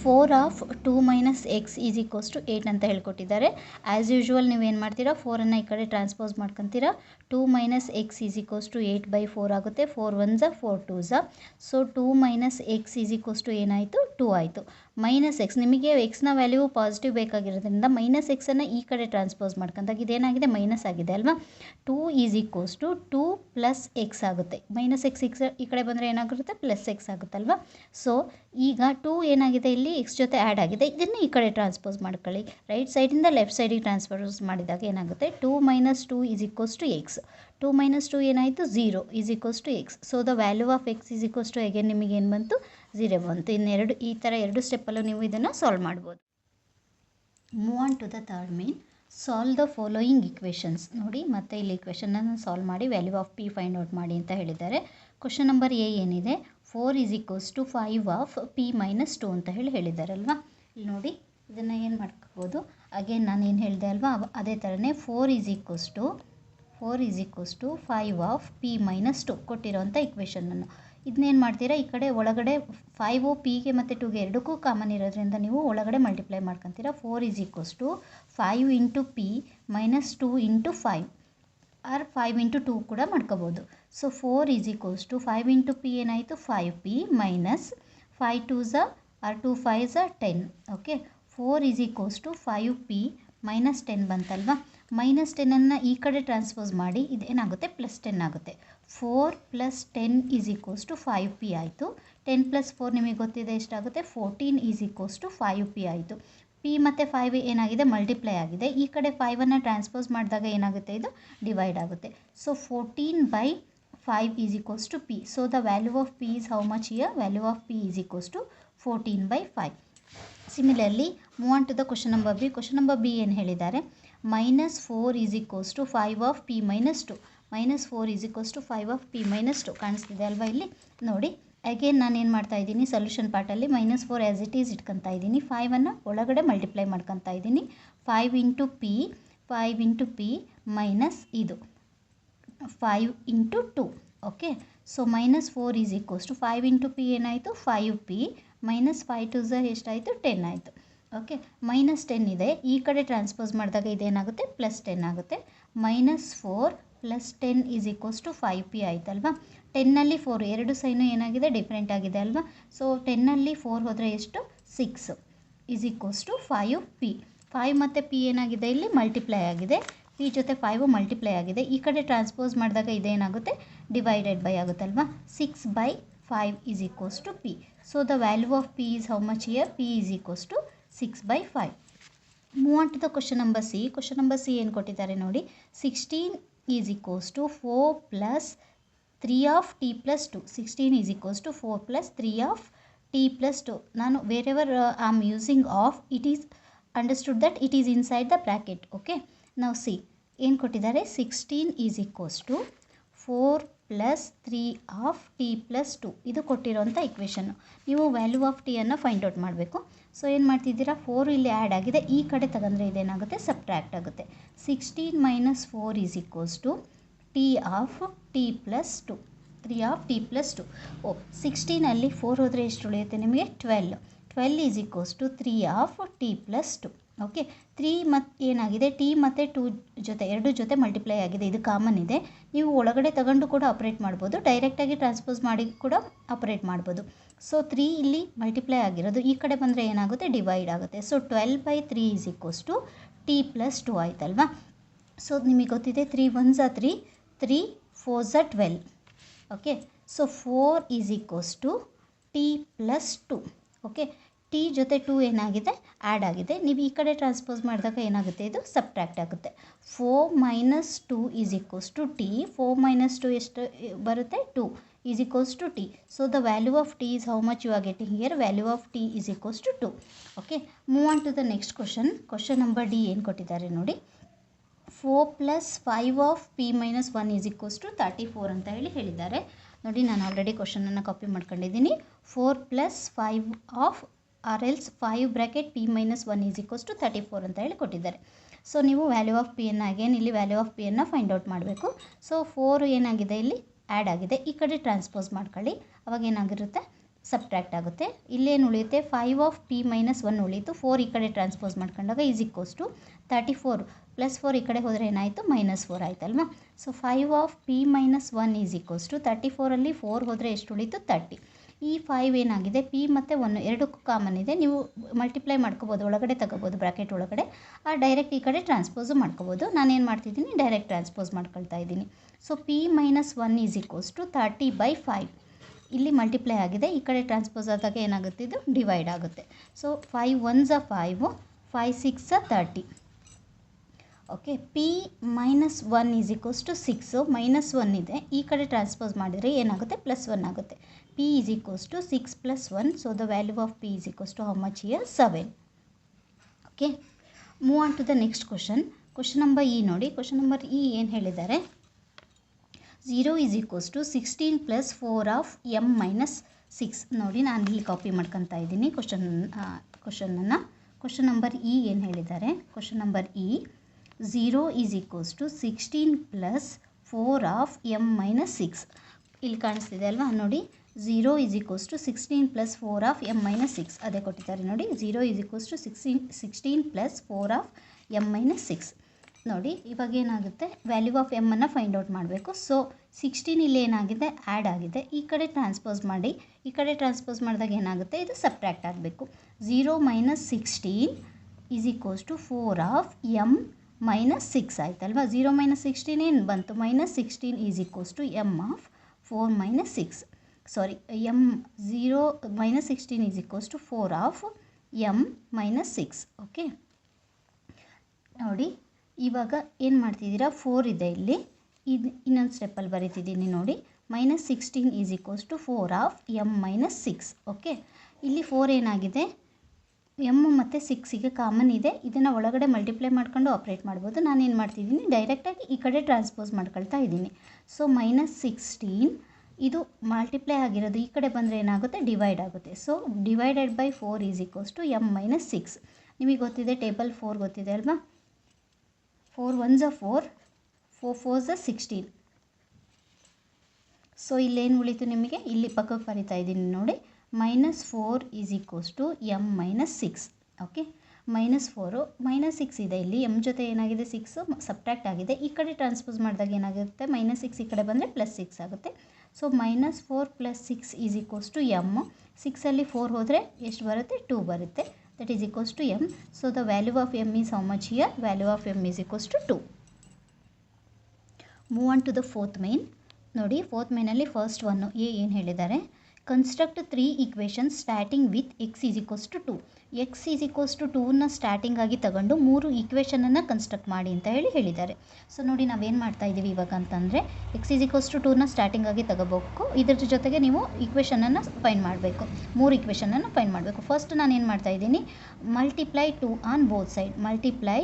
4 of 2 - x = 8 ಅಂತ ಹೇಳ್ಕೊಟ್ಟಿದ್ದಾರೆ. ಆ್ಯಸ್ ಯೂಶ್ವಲ್ ನೀವೇನು ಮಾಡ್ತೀರಾ, 4ಅನ್ನು ಈ ಕಡೆ ಟ್ರಾನ್ಸ್ಪೋಸ್ ಮಾಡ್ಕೊತೀರಾ. 2 - x = 8/4 ಆಗುತ್ತೆ. 4 1s 4 2s. ಸೊ 2 - x = ಏನಾಯಿತು, 2 ಆಯಿತು. -x ನಿಮಗೆ ಎಕ್ಸ್ನ ವ್ಯಾಲ್ಯೂ ಪಾಸಿಟಿವ್ ಬೇಕಾಗಿರೋದ್ರಿಂದ -xನ್ನು ಈ ಕಡೆ ಟ್ರಾನ್ಸ್ಪೋಸ್ ಮಾಡ್ಕೊಂಡಾಗ ಇದೇನಾಗಿದೆ, ಮೈನಸ್ ಆಗಿದೆ ಅಲ್ವಾ. 2 = 2 + x ಆಗುತ್ತೆ. -x ಈ ಕಡೆ ಬಂದರೆ ಏನಾಗಿರುತ್ತೆ, +x ಆಗುತ್ತಲ್ವಾ. ಸೊ ಈಗ 2 ಏನಾಗಿದೆ ಇಲ್ಲಿ ಎಕ್ಸ್ ಜೊತೆ ಆ್ಯಡ್ ಆಗಿದೆ. ಇದನ್ನು ಈ ಕಡೆ ಟ್ರಾನ್ಸ್ಪೋಸ್ ಮಾಡ್ಕೊಳ್ಳಿ. ರೈಟ್ ಸೈಡಿಂದ ಲೆಫ್ಟ್ ಸೈಡಿಗೆ ಟ್ರಾನ್ಸ್ಪೋಸ್ ಮಾಡಿದಾಗ ಏನಾಗುತ್ತೆ, 2 - 2 = x. 2 - 2 ಏನಾಯಿತು, 0 = x. So the value of x = again ನಿಮಗೆ ಏನು ಬಂತು, 0 ಬಂತು. ಇನ್ನೆರಡು ಈ ಥರ ಎರಡು ಸ್ಟೆಪ್ಪಲ್ಲೂ ನೀವು ಇದನ್ನು ಸಾಲ್ವ್ ಮಾಡ್ಬೋದು. Move on to the third main. Solve the following equations. ನೋಡಿ ಮತ್ತೆ ಇಲ್ಲಿ ಇಕ್ವೇಷನನ್ನು ಸಾಲ್ವ್ ಮಾಡಿ value of p find out ಮಾಡಿ ಅಂತ ಹೇಳಿದ್ದಾರೆ. ಕ್ವಶನ್ ನಂಬರ್ ಎ ಏನಿದೆ, 4 = 5 of p - 2 ಅಂತ ಹೇಳಿದ್ದಾರಲ್ವಾ. ಇಲ್ಲಿ ನೋಡಿ ಇದನ್ನು ಏನು ಮಾಡ್ಕೋಬೋದು, ಅಗೇನ್ ನಾನು ಏನು ಹೇಳಿದೆ ಅಲ್ವಾ, ಅದೇ ಥರನೇ 4 = 5 of p - 2 ಕೊಟ್ಟಿರೋಂಥ ಇಕ್ವೇಷನನ್ನು ಇದನ್ನೇನು ಮಾಡ್ತೀರಾ, ಈ ಕಡೆ ಒಳಗಡೆ 5 ಪಿಗೆ ಮತ್ತು 2ಗೆ ಎರಡಕ್ಕೂ ಕಾಮನ್ ಇರೋದ್ರಿಂದ ನೀವು ಒಳಗಡೆ ಮಲ್ಟಿಪ್ಲೈ ಮಾಡ್ಕೊತೀರಾ. 4 = 5 × p - 2 × 5 ಆರ್ 5 × 2 ಕೂಡ ಮಾಡ್ಕೋಬೋದು. ಸೊ 4 = 5 × p ಏನಾಯಿತು, 5p - 5 2s R 2 5s 10. Okay, 4 = 5p - 10 ಬಂತಲ್ವಾ. -10ಅನ್ನು ಈ ಕಡೆ ಟ್ರಾನ್ಸ್ಪೋಸ್ ಮಾಡಿ ಇದೇನಾಗುತ್ತೆ, +10 ಆಗುತ್ತೆ. 4 + 10 = 5p ಆಯಿತು. 10 + 4 ನಿಮಗೆ ಗೊತ್ತಿದೆ ಎಷ್ಟಾಗುತ್ತೆ, 14 = 5p ಆಯಿತು. p ಮತ್ತು 5 ಏನಾಗಿದೆ, ಮಲ್ಟಿಪ್ಲೈ ಆಗಿದೆ. ಈ ಕಡೆ 5ಅನ್ನು ಟ್ರಾನ್ಸ್ಪೋಸ್ ಮಾಡಿದಾಗ ಏನಾಗುತ್ತೆ, ಇದು ಡಿವೈಡ್ ಆಗುತ್ತೆ. So 14/5 = p. So the value of p is how much here? Value of p = 14/5. Similarly move on to the question number B. Question number B ಏನು ಹೇಳಿದ್ದಾರೆ, -4 = 5 of p - 2. -4 = 5 of p - 2 ಕಾಣಿಸ್ತಿದೆ ಅಲ್ವಾ ಇಲ್ಲಿ ನೋಡಿ. ಅಗೇನ್ ನಾನು ಏನು ಮಾಡ್ತಾ ಇದ್ದೀನಿ, ಸೊಲ್ಯೂಷನ್ ಪಾರ್ಟಲ್ಲಿ -4 ಆ್ಯಸ್ ಇಟ್ ಈಸ್ ಇಟ್ಕೊತಾ ಇದ್ದೀನಿ. 5ಅನ್ನು ಒಳಗಡೆ ಮಲ್ಟಿಪ್ಲೈ ಮಾಡ್ಕೊತಾ ಇದ್ದೀನಿ. 5 × p ಮೈನಸ್ ಇದು 5 × 2. ಓಕೆ, ಸೊ -4 = 5 × p ಏನಾಯಿತು, 5p -5 2s ಎಷ್ಟಾಯಿತು, 10 ಆಯಿತು. ಓಕೆ, -10 ಇದೆ. ಈ ಕಡೆ ಟ್ರಾನ್ಸ್ಪೋಸ್ ಮಾಡಿದಾಗ ಇದೇನಾಗುತ್ತೆ, +10 ಆಗುತ್ತೆ. -4 + 10 = 5p ಆಯ್ತಲ್ವಾ. 10ನಲ್ಲಿ 4 ಎರಡು ಸೈನು ಏನಾಗಿದೆ, ಡಿಫ್ರೆಂಟ್ ಆಗಿದೆ ಅಲ್ವಾ. ಸೊ 10ನಲ್ಲಿ 4 ಹೋದರೆ ಎಷ್ಟು, 6 = 5p. 5 ಮತ್ತು p ಏನಾಗಿದೆ, ಇಲ್ಲಿ ಮಲ್ಟಿಪ್ಲೈ ಆಗಿದೆ. p ಜೊತೆ 5 ಮಲ್ಟಿಪ್ಲೈ ಆಗಿದೆ. ಈ ಕಡೆ ಟ್ರಾನ್ಸ್ಪೋಸ್ ಮಾಡಿದಾಗ ಇದೇನಾಗುತ್ತೆ, ಡಿವೈಡೆಡ್ ಬೈ ಆಗುತ್ತಲ್ವಾ. 6/5 = p. So the value of p is how much here? p = 6/5. Move on to the question number C. Question number C ಏನು ಕೊಟ್ಟಿದ್ದಾರೆ ನೋಡಿ, 16 = 4 + 3 of t + 2. 16 = 4 + 3 of t + 2. ನಾನು wherever I am using of, it is understood that it is inside the bracket. Okay, now see ಏನು ಕೊಟ್ಟಿದ್ದಾರೆ, 16 = 4 plus 3 of t plus 2 ಇದು ಕೊಟ್ಟಿರೋಂಥ ಇಕ್ವೇಷನ್ನು. ನೀವು value of ಟಿಯನ್ನು find out ಮಾಡಬೇಕು. So ಏನು ಮಾಡ್ತಿದ್ದೀರಾ, 4 ಇಲ್ಲಿ ಆ್ಯಡ್ ಆಗಿದೆ, ಈ ಕಡೆ ತಗೊಂಡ್ರೆ ಇದೇನಾಗುತ್ತೆ, ಸಬ್ಟ್ರ್ಯಾಕ್ಟ್ ಆಗುತ್ತೆ. 16 minus 4 is equals to t of t plus 2, 3 of t plus 2. 16ಅಲ್ಲಿ 4 ಹೋದರೆ ಎಷ್ಟು ಉಳಿಯುತ್ತೆ ನಿಮಗೆ, 12 is equals to 3 of t plus 2. Okay, 3 ಮತ್ತು ಏನಾಗಿದೆ, ಟಿ ಮತ್ತು 2 ಜೊತೆ ಎರಡು ಜೊತೆ ಮಲ್ಟಿಪ್ಲೈ ಆಗಿದೆ, ಇದು ಕಾಮನ್ ಇದೆ. ನೀವು ಒಳಗಡೆ ತಗೊಂಡು ಕೂಡ ಆಪ್ರೇಟ್ ಮಾಡ್ಬೋದು, ಡೈರೆಕ್ಟಾಗಿ ಟ್ರಾನ್ಸ್ಪೋಸ್ ಮಾಡಿ ಕೂಡ ಆಪ್ರೇಟ್ ಮಾಡ್ಬೋದು. ಸೊ 3 ಇಲ್ಲಿ ಮಲ್ಟಿಪ್ಲೈ ಆಗಿರೋದು, ಈ ಕಡೆ ಬಂದರೆ ಏನಾಗುತ್ತೆ, ಡಿವೈಡ್ ಆಗುತ್ತೆ. So 12/3 is equals to t plus 2 ಆಯ್ತಲ್ವಾ. ಸೊ ನಿಮಗೆ ಗೊತ್ತಿದೆ 3 1s are 3, 3 4s are 12. Okay, so 4 is equals to t plus 2. Okay, t ಜೊತೆ 2 ಏನಾಗಿದೆ, ಆ್ಯಡ್ ಆಗಿದೆ. ನೀವು ಈ ಕಡೆ ಟ್ರಾನ್ಸ್ಪೋಸ್ ಮಾಡಿದಾಗ ಏನಾಗುತ್ತೆ, ಇದು ಸಬ್ಟ್ರ್ಯಾಕ್ಟ್ ಆಗುತ್ತೆ. 4 minus 2 is equals to t. 4 minus 2 ಎಷ್ಟು ಬರುತ್ತೆ, 2 is equals to t. So the value of t is how much you are getting here, value of t is equals to 2. Okay, move on to the next question. Question number D ಏನು ಕೊಟ್ಟಿದ್ದಾರೆ ನೋಡಿ. 4 plus 5 of P minus 1 is equals to 34 ಅಂತ ಹೇಳಿದ್ದಾರೆ. ನೋಡಿ, ನಾನು already ಕ್ವಶನನ್ನು copy ಮಾಡ್ಕೊಂಡಿದ್ದೀನಿ. 4 plus 5 of or else 5 bracket p minus 1 is equals to 34 ಅಂತ ಕೊಟ್ಟಿದ್ದಾರೆ. ಸೊ ನೀವು ವ್ಯಾಲ್ಯೂ ಆಫ್ ಪಿಯನ್ನು ಅಗೇನ್ ಇಲ್ಲಿ ವ್ಯಾಲ್ಯೂ ಆಫ್ ಪಿಯನ್ನು ಫೈಂಡ್ ಔಟ್ ಮಾಡಬೇಕು. ಸೊ 4 ಏನಾಗಿದೆ, ಇಲ್ಲಿ ಆ್ಯಡ್ ಆಗಿದೆ, ಈ ಕಡೆ ಟ್ರಾನ್ಸ್ಪೋಸ್ ಮಾಡ್ಕೊಳ್ಳಿ, ಅವಾಗ ಏನಾಗಿರುತ್ತೆ, ಸಬ್ಟ್ರ್ಯಾಕ್ಟ್ ಆಗುತ್ತೆ. ಇಲ್ಲೇನು ಉಳಿಯುತ್ತೆ, 5 ಆಫ್ ಪಿ ಮೈನಸ್ 1 ಉಳಿಯಿತು. 4 ಈ ಕಡೆ ಟ್ರಾನ್ಸ್ಪೋಸ್ ಮಾಡ್ಕೊಂಡಾಗ ಈಸ್ ಈಕ್ವಲ್ಸ್ ಟು 34 ಪ್ಲಸ್ 4 ಈ ಕಡೆ ಹೋದರೆ ಏನಾಯಿತು, ಮೈನಸ್ 4 ಆಯ್ತಲ್ವಾ. So 5 of P minus 1 is equals to 34ಅಲ್ಲಿ 4 ಹೋದರೆ ಎಷ್ಟು ಉಳಿತು, 30. ಈ 5 ಏನಾಗಿದೆ, ಪಿ ಮತ್ತು 1 ಎರಡಕ್ಕೂ ಕಾಮನ್ ಇದೆ, ನೀವು ಮಲ್ಟಿಪ್ಲೈ ಮಾಡ್ಕೋಬೋದು, ಒಳಗಡೆ ತಗೋಬೋದು ಬ್ರ್ಯಾಕೆಟ್ ಒಳಗಡೆ, ಡೈರೆಕ್ಟ್ ಈ ಕಡೆ ಟ್ರಾನ್ಸ್ಪೋಸು ಮಾಡ್ಕೋಬೋದು. ನಾನೇನು ಮಾಡ್ತಿದ್ದೀನಿ, ಡೈರೆಕ್ಟ್ ಟ್ರಾನ್ಸ್ಪೋಸ್ ಮಾಡ್ಕೊಳ್ತಾ ಇದ್ದೀನಿ. So p minus 1 is equals to 30/5. ಇಲ್ಲಿ ಮಲ್ಟಿಪ್ಲೈ ಆಗಿದೆ, ಈ ಕಡೆ ಟ್ರಾನ್ಸ್ಪೋಸ್ ಆದಾಗ ಏನಾಗುತ್ತೆ, ಇದು ಡಿವೈಡ್ ಆಗುತ್ತೆ. So 5 1s are 5, 5 6s are 30. Okay, p minus 1 is equals to 6, minus 1 ಇದೆ, ಈ ಕಡೆ ಟ್ರಾನ್ಸ್ಪೋಸ್ ಮಾಡಿದರೆ ಏನಾಗುತ್ತೆ, ಪ್ಲಸ್ 1 ಆಗುತ್ತೆ. P is equals to 6 plus 1, so the value of p is equals to how much here, 7. Okay, move on to the next question. Question number E ನೋಡಿ. Question number E ಏನು ಹೇಳಿದ್ದಾರೆ, 0 is equals to 16 plus 4 of m minus 6. ನೋಡಿ, ನಾನು ಇಲ್ಲಿ copy ಮಾಡ್ಕೊತಾ ಇದ್ದೀನಿ ಕ್ವಶನನ್ನು. Question number E ಏನು ಹೇಳಿದ್ದಾರೆ, question number E 0 is equals to 16 plus 4 of m minus 6. ಇಲ್ಲಿ ಕಾಣಿಸ್ತಿದೆ ಅಲ್ವಾ, ನೋಡಿ 0 is equals to 16 plus 4 of m minus 6 ಅದೇ ಕೊಟ್ಟಿದ್ದಾರೆ ನೋಡಿ. 0 is equals to 16 plus 4 of m minus 6. ನೋಡಿ, ಇವಾಗ ಏನಾಗುತ್ತೆ, ವ್ಯಾಲ್ಯೂ ಆಫ್ ಎಮ್ಮನ್ನು ಫೈಂಡ್ ಔಟ್ ಮಾಡಬೇಕು. ಸೊ 16 ಇಲ್ಲಿ ಏನಾಗಿದೆ, ಆ್ಯಡ್ ಆಗಿದೆ, ಈ ಕಡೆ ಟ್ರಾನ್ಸ್ಪೋಸ್ ಮಾಡಿ, ಈ ಕಡೆ ಟ್ರಾನ್ಸ್ಪೋಸ್ ಮಾಡಿದಾಗ ಏನಾಗುತ್ತೆ, ಇದು ಸಬ್ಟ್ರ್ಯಾಕ್ಟ್ ಆಗಬೇಕು. 0 minus 16 is equals to 4 of m minus 6 ಆಯ್ತಲ್ವಾ. 0 ಮೈನಸ್ 16 ಏನು ಬಂತು, minus 16 is equals to m of 4 minus 6. Sorry, m 0 minus 16 is equals to 4 of m minus 6. Okay, ನೋಡಿ ಇವಾಗ ಏನು ಮಾಡ್ತಿದ್ದೀರಾ, 4 ಇದೆ ಇಲ್ಲಿ, ಇದು ಇನ್ನೊಂದು ಸ್ಟೆಪ್ಪಲ್ಲಿ ಬರೀತಿದ್ದೀನಿ ನೋಡಿ. Minus 16 is equals to 4 of m minus 6. Okay, ಇಲ್ಲಿ 4 ಏನಾಗಿದೆ, ಎಮ್ ಮತ್ತು 6ಗೆ ಕಾಮನ್ ಇದೆ, ಇದನ್ನು ಒಳಗಡೆ ಮಲ್ಟಿಪ್ಲೈ ಮಾಡ್ಕೊಂಡು ಆಪ್ರೇಟ್ ಮಾಡ್ಬೋದು. ನಾನೇನು ಮಾಡ್ತಿದ್ದೀನಿ, ಡೈರೆಕ್ಟಾಗಿ ಈ ಕಡೆ ಟ್ರಾನ್ಸ್ಪೋಸ್ ಮಾಡ್ಕೊಳ್ತಾ ಇದ್ದೀನಿ. ಸೊ ಮೈನಸ್ 16 ಇದು ಮಲ್ಟಿಪ್ಲೈ ಆಗಿರೋದು ಈ ಕಡೆ ಬಂದರೆ ಏನಾಗುತ್ತೆ, ಡಿವೈಡ್ ಆಗುತ್ತೆ. So divided by 4 is equals to m minus 6. ನಿಮಗೆ ಗೊತ್ತಿದೆ, ಟೇಬಲ್ 4 ಗೊತ್ತಿದೆ ಅಲ್ವಾ. 4 1s are 4, 4 4s are 16. So ಇಲ್ಲೇನು ಉಳಿತು ನಿಮಗೆ, ಇಲ್ಲಿ ಪಕ್ಕಕ್ಕೆ ಬರಿತಾ ಇದ್ದೀನಿ ನೋಡಿ. Minus 4 is equals to m minus 6. Okay, minus 4 minus 6 ಇದೆ ಇಲ್ಲಿ, ಎಮ್ ಜೊತೆ ಏನಾಗಿದೆ, 6 ಸಬ್ಟ್ರ್ಯಾಕ್ಟ್ ಆಗಿದೆ, ಈ ಕಡೆ ಟ್ರಾನ್ಸ್ಪೋಸ್ ಮಾಡಿದಾಗ ಏನಾಗುತ್ತೆ, ಮೈನಸ್ 6 ಈ ಕಡೆ ಬಂದರೆ ಪ್ಲಸ್ 6 ಆಗುತ್ತೆ. So minus 4 plus 6 is equals to M. 6ಅಲ್ಲಿ 4 ಹೋದರೆ ಎಷ್ಟು ಬರುತ್ತೆ, 2 ಬರುತ್ತೆ. That is equals to m. So the value of m is how much here? Value of m is equals to 2. Move on to the fourth main. ನೋಡಿ, fourth main ಅಲ್ಲಿ first one ಏನು ಹೇಳಿದ್ದಾರೆ, construct 3 equations starting with x is equals to 2. X is equals to 2ನ starting ಆಗಿ ತಗೊಂಡು 3 ಈಕ್ವೇಷನನ್ನು construct ಮಾಡಿ ಅಂತ ಹೇಳಿದ್ದಾರೆ. ಸೊ ನೋಡಿ, ನಾವೇನು ಮಾಡ್ತಾ ಇದ್ದೀವಿ ಇವಾಗ ಅಂತಂದರೆ, ಎಕ್ಸ್ ಈಸ್ ಈಕ್ವಲ್ಸ್ ಟು 2ನ ಸ್ಟಾರ್ಟಿಂಗ್ ಆಗಿ ತಗೋಬೇಕು, ಇದ್ರ ಜೊತೆಗೆ ನೀವು ಈಕ್ವೇಷನನ್ನು ಫೈಂಡ್ ಮಾಡಬೇಕು, 3 ಈಕ್ವೇಷನನ್ನು ಫೈಂಡ್ ಮಾಡಬೇಕು. ಫಸ್ಟ್ ನಾನು ಏನು ಮಾಡ್ತಾ ಇದ್ದೀನಿ, multiply 2 on both side, multiply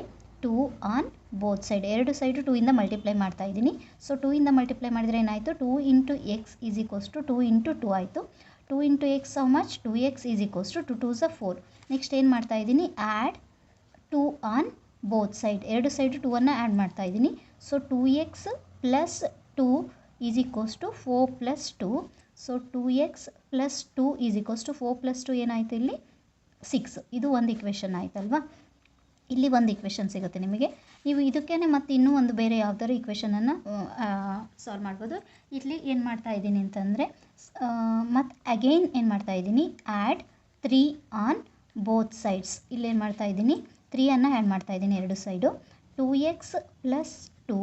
2 on both side, ಎರಡು ಸೈಡು 2 ಇಂದ ಮಲ್ಟಿಪ್ಲೈ ಮಾಡ್ತಾ ಇದ್ದೀನಿ. ಸೊ 2 ಇಂದ ಮಲ್ಟಿಪ್ಲೈ ಮಾಡಿದರೆ ಏನಾಯಿತು, 2 into x is equals to 2 into 2 ಆಯಿತು. 2 into x how much, 2x is equals to 2 2s 4. Next ಏನು ಮಾಡ್ತಾ ಇದ್ದೀನಿ, ಆ್ಯಡ್ 2 ಆನ್ ಬೋತ್ ಸೈಡ್, ಎರಡು ಸೈಡು 2ಅನ್ನು ಆ್ಯಡ್ ಮಾಡ್ತಾ ಇದ್ದೀನಿ. So 2x plus 2 is equals to 4 plus 2. So 2x plus 2 is equals to 4 plus 2 ಏನಾಯಿತು ಇಲ್ಲಿ 6. ಇದು ಒಂದು ಇಕ್ವೇಷನ್ ಆಯ್ತಲ್ವಾ. ಇಲ್ಲಿ ಒಂದು ಇಕ್ವೇಷನ್ ಸಿಗುತ್ತೆ ನಿಮಗೆ. ನೀವು ಇದಕ್ಕೇ ಮತ್ತು ಇನ್ನೂ ಒಂದು ಬೇರೆ ಯಾವುದಾದ್ರು ಇಕ್ವೇಷನನ್ನು ಸಾಲ್ವ್ ಮಾಡ್ಬೋದು. ಇಲ್ಲಿ ಏನು ಮಾಡ್ತಾ ಇದ್ದೀನಿ ಅಂತಂದರೆ ಮತ್ತು ಅಗೈನ್ ಏನು ಮಾಡ್ತಾ ಇದ್ದೀನಿ, ಆ್ಯಡ್ 3 ಆನ್ ಬೋತ್ ಸೈಡ್ಸ್. ಇಲ್ಲೇನು ಮಾಡ್ತಾ ಇದ್ದೀನಿ, 3ಅನ್ನು ಆ್ಯಡ್ ಮಾಡ್ತಾ ಇದ್ದೀನಿ ಎರಡು side. 2x plus 2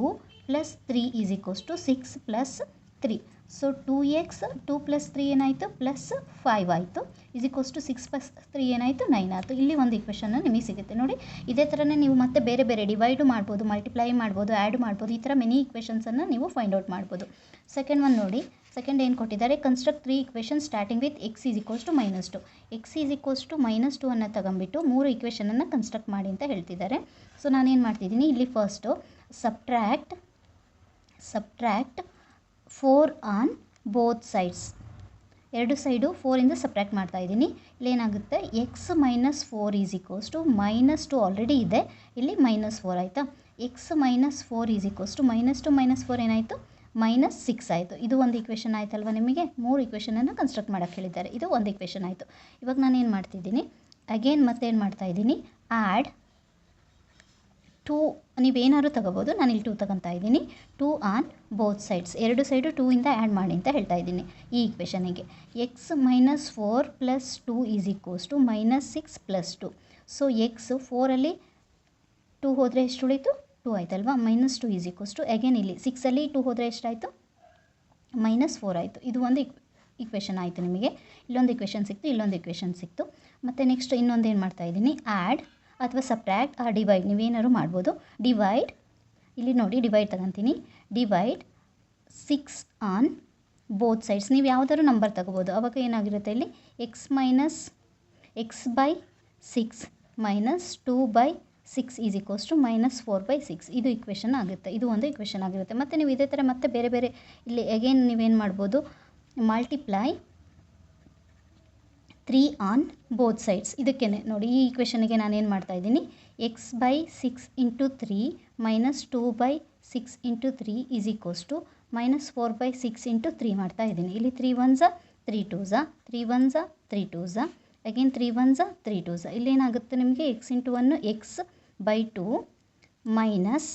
plus 3 is equals to 6 plus 3. So 2x 2 plus 3 ಏನಾಯಿತು, ಪ್ಲಸ್ 5 ಆಯಿತು, ಈಸ್ ಈಕ್ವಲ್ಸ್ ಟು 6 ಪ್ಲಸ್ 3 ಏನಾಯಿತು, 9 ಆಯಿತು. ಇಲ್ಲಿ ಒಂದು ಇಕ್ವೇಷನ್ನು ನಿಮಗೆ ಸಿಗುತ್ತೆ ನೋಡಿ. ಇದೇ ಥರನೇ ನೀವು ಮತ್ತೆ ಬೇರೆ ಬೇರೆ ಡಿವೈಡು ಮಾಡ್ಬೋದು, ಮಲ್ಟಿಪ್ಲೈ ಮಾಡ್ಬೋದು, ಆ್ಯಡ್ ಮಾಡ್ಬೋದು. ಈ ಥರ ಮೆನಿ ಇಕ್ವೇಷನ್ಸನ್ನು ನೀವು ಫೈಂಡ್ ಔಟ್ ಮಾಡ್ಬೋದು. ಸೆಕೆಂಡ್ ಒನ್ ನೋಡಿ, ಸೆಕೆಂಡ್ ಏನು ಕೊಟ್ಟಿದ್ದಾರೆ, construct 3 equation starting with x is equals to -2. X is equals to -2 ಅನ್ನು ತಗೊಂಬಿಟ್ಟು 3 ಇಕ್ವೇಷನನ್ನು ಕನ್ಸ್ಟ್ರಕ್ಟ್ ಮಾಡಿ ಅಂತ ಹೇಳ್ತಿದ್ದಾರೆ. ಸೊ ನಾನೇನು ಮಾಡ್ತಿದ್ದೀನಿ, ಇಲ್ಲಿ first subtract 4 on both sides. ಎರಡು ಸೈಡು 4ಇಂದ ಸಬ್ಟ್ರ್ಯಾಕ್ಟ್ ಮಾಡ್ತಾ ಇದ್ದೀನಿ. ಇಲ್ಲೇನಾಗುತ್ತೆ, x -4 is equals to -2 already ಇದೆ, ಇಲ್ಲಿ -4 ಆಯಿತಾ. ಎಕ್ಸ್ -4 ಈಸ್ ಈಕ್ವಲ್ಸ್ ಟು -2 -4 ಏನಾಯಿತು, -6 ಆಯಿತು. ಇದು ಒಂದು ಇಕ್ವೇಷನ್ ಆಯ್ತಲ್ವ ನಿಮಗೆ. 3 ಇಕ್ವೇಷನನ್ನು ಕನ್ಸ್ಟ್ರಕ್ಟ್ ಮಾಡೋಕ್ಕೆ ಹೇಳಿದ್ದಾರೆ. ಇದು ಒಂದು ಇಕ್ವೇಷನ್ ಆಯಿತು. ಇವಾಗ ನಾನು ಏನು ಮಾಡ್ತಿದ್ದೀನಿ, ಅಗೇನ್ ಮತ್ತೇನು ಮಾಡ್ತಾ ಇದ್ದೀನಿ, ಆ್ಯಡ್ 2, ನೀವೇನಾದ್ರು ತಗೋಬೋದು, ನಾನು ಇಲ್ಲಿ 2 ತಗೊತಾ ಇದ್ದೀನಿ. 2 ಆನ್ ಬೋತ್ ಸೈಡ್ಸ್, ಎರಡು ಸೈಡು 2 ಇಂದ ಆ್ಯಡ್ ಮಾಡಿ ಅಂತ ಹೇಳ್ತಾ ಇದ್ದೀನಿ ಈ ಇಕ್ವೇಷನಿಗೆ. X -4 plus 2 is equals to -6 plus 2. So x 4ಅಲ್ಲಿ 2 ಹೋದರೆ ಎಷ್ಟು ಉಳಿತು, 2 ಆಯ್ತಲ್ವಾ. -2 ಈಸ್ ಈಕ್ವಲ್ಸ್ ಟು ಅಗೇನ್ ಇಲ್ಲಿ 6ಅಲ್ಲಿ 2 ಹೋದರೆ ಎಷ್ಟಾಯಿತು, -4 ಆಯಿತು. ಇದು ಒಂದು ಇಕ್ವೇಷನ್ ಆಯಿತು ನಿಮಗೆ. ಇಲ್ಲೊಂದು ಇಕ್ವೇಷನ್ ಸಿಕ್ತು, ಇಲ್ಲೊಂದು ಇಕ್ವೇಷನ್ ಸಿಕ್ತು. ಮತ್ತು ನೆಕ್ಸ್ಟ್ ಇನ್ನೊಂದು ಏನು ಮಾಡ್ತಾ ಇದ್ದೀನಿ, ಆ್ಯಡ್ ಅಥವಾ ಸಬ್ಟ್ರ್ಯಾಕ್ಟ್ ಡಿವೈಡ್, ನೀವೇನಾದ್ರು ಮಾಡ್ಬೋದು. ಡಿವೈಡ್, ಇಲ್ಲಿ ನೋಡಿ ಡಿವೈಡ್ ತಗೊತೀನಿ. Divide 6 on both sides. ನೀವು ಯಾವುದಾದ್ರು ನಂಬರ್ ತಗೋಬೋದು. ಅವಾಗ ಏನಾಗಿರುತ್ತೆ ಇಲ್ಲಿ, x by 6 minus 2/6 is equals to -4/6. ಇದು ಇಕ್ವೇಷನ್ ಆಗುತ್ತೆ. ಇದು ಒಂದು ಇಕ್ವೇಷನ್ ಆಗಿರುತ್ತೆ. ಮತ್ತು ನೀವು ಇದೇ ಥರ ಮತ್ತೆ ಬೇರೆ ಬೇರೆ ಇಲ್ಲಿ ಅಗೇನ್ ನೀವೇನು ಮಾಡ್ಬೋದು, ಮಲ್ಟಿಪ್ಲೈ 3 ಆನ್ ಬೋತ್ ಸೈಡ್ಸ್. ಇದಕ್ಕೆ ನೋಡಿ, ಈ ಇಕ್ವೇಷನಿಗೆ ನಾನೇನು ಮಾಡ್ತಾ ಇದ್ದೀನಿ, x by 6 into 3 minus 2/6 into 3 is equals to -4/6 into 3 ಮಾಡ್ತಾ ಇದ್ದೀನಿ. ಇಲ್ಲಿ 3 1s 3 2s 3 1s 3 2s again 3 1s 3 2s. ಇಲ್ಲೇನಾಗುತ್ತೆ ನಿಮಗೆ, X into 1 X by 2 minus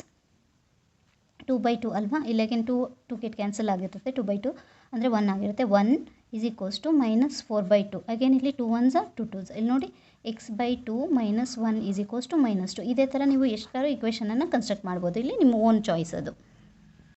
2/2 ಅಲ್ವಾ. ಇಲ್ಲಿ ಅಗೇನ್ 2 ಗೆಟ್ ಕ್ಯಾನ್ಸಲ್ ಆಗಿರುತ್ತೆ, 2/2 ಅಂದರೆ 1 ಆಗಿರುತ್ತೆ. 1 ಈಸ್ ಈಕ್ವಲ್ಸ್ ಟು -4/2. ಅಗೇನ್ ಇಲ್ಲಿ 2 1s 2 2s. ಇಲ್ಲಿ ನೋಡಿ x by 2 -1 is equals to -2. ಇದೇ ಥರ ನೀವು ಎಷ್ಟಾದ್ರು ಇಕ್ವೇಷನನ್ನು ಕನ್ಸ್ಟ್ರಕ್ಟ್ ಮಾಡ್ಬೋದು. ಇಲ್ಲಿ ನಿಮ್ಮ ಓನ್ ಚಾಯ್ಸ್ ಅದು.